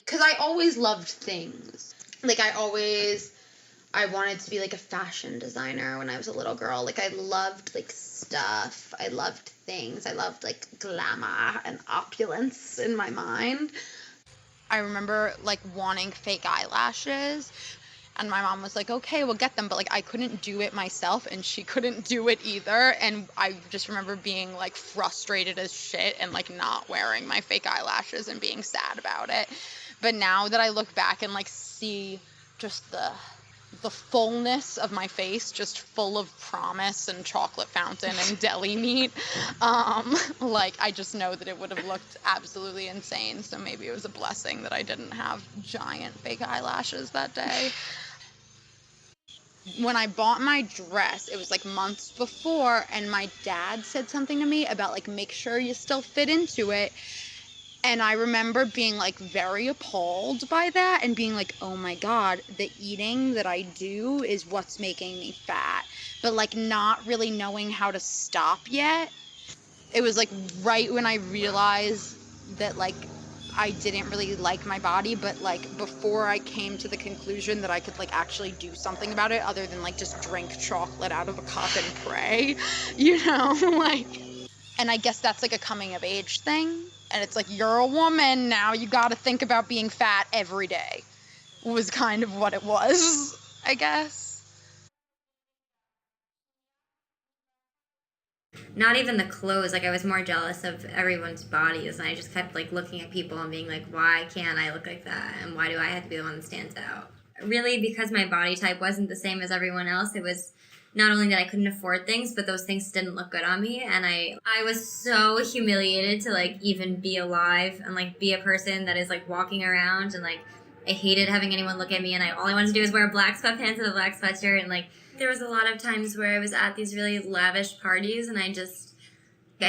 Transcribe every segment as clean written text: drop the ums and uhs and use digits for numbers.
because I always loved things. Like, I wanted to be, like, a fashion designer when I was a little girl. Like, I loved, like, stuff. I loved things. I loved, like, glamour and opulence in my mind. I remember, like, wanting fake eyelashes, and my mom was like, okay, we'll get them, but, like, I couldn't do it myself, and she couldn't do it either, and I just remember being, like, frustrated as shit and, like, not wearing my fake eyelashes and being sad about it. But now that I look back and, like, see just the fullness of my face, just full of promise and chocolate fountain and deli meat, like, I just know that it would have looked absolutely insane. So maybe it was a blessing that I didn't have giant fake eyelashes that day. When I bought my dress, it was like months before, and my dad said something to me about, like, make sure you still fit into it. And I remember being, like, very appalled by that and being like, oh my God, the eating that I do is what's making me fat. But, like, not really knowing how to stop yet. It was, like, right when I realized that, like, I didn't really like my body, but, like, before I came to the conclusion that I could, like, actually do something about it other than, like, just drink chocolate out of a cup and pray, you know, like. And I guess that's, like, a coming of age thing. And it's like, you're a woman now, you gotta think about being fat every day, was kind of what it was, I guess. Not even the clothes, like, I was more jealous of everyone's bodies, and I just kept, like, looking at people and being like, why can't I look like that, and why do I have to be the one that stands out? Really, because my body type wasn't the same as everyone else, it was not only that I couldn't afford things, but those things didn't look good on me, and I was so humiliated to, like, even be alive and, like, be a person that is, like, walking around, and, like, I hated having anyone look at me, and all I wanted to do was wear black sweatpants and a black sweatshirt, and, like, there was a lot of times where I was at these really lavish parties, and I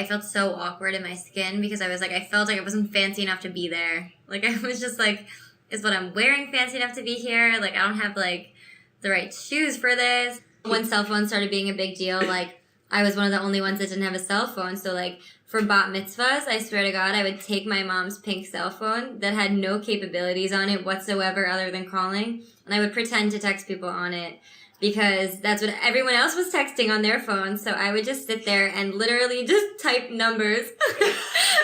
felt so awkward in my skin because I felt like I wasn't fancy enough to be there. Like, I was just like, is what I'm wearing fancy enough to be here? Like, I don't have, like, the right shoes for this. When cell phones started being a big deal, like, I was one of the only ones that didn't have a cell phone. So, like, for Bat Mitzvahs, I swear to God, I would take my mom's pink cell phone that had no capabilities on it whatsoever other than calling, and I would pretend to text people on it because that's what everyone else was texting on their phone. So I would just sit there and literally just type numbers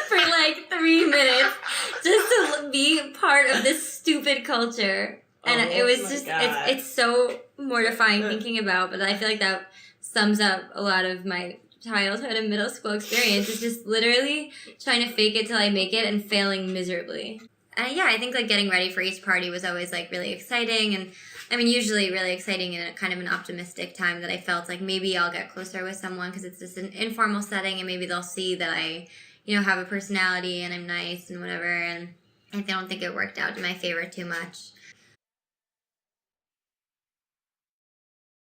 for, like, 3 minutes just to be part of this stupid culture. And it was just, it's so mortifying thinking about, but I feel like that sums up a lot of my childhood and middle school experience. It's just literally trying to fake it till I make it and failing miserably. And yeah, I think, like, getting ready for each party was always, like, really exciting. And I mean, usually really exciting in a kind of an optimistic time that I felt like maybe I'll get closer with someone because it's just an informal setting and maybe they'll see that I, you know, have a personality and I'm nice and whatever. And I don't think it worked out to my favor too much.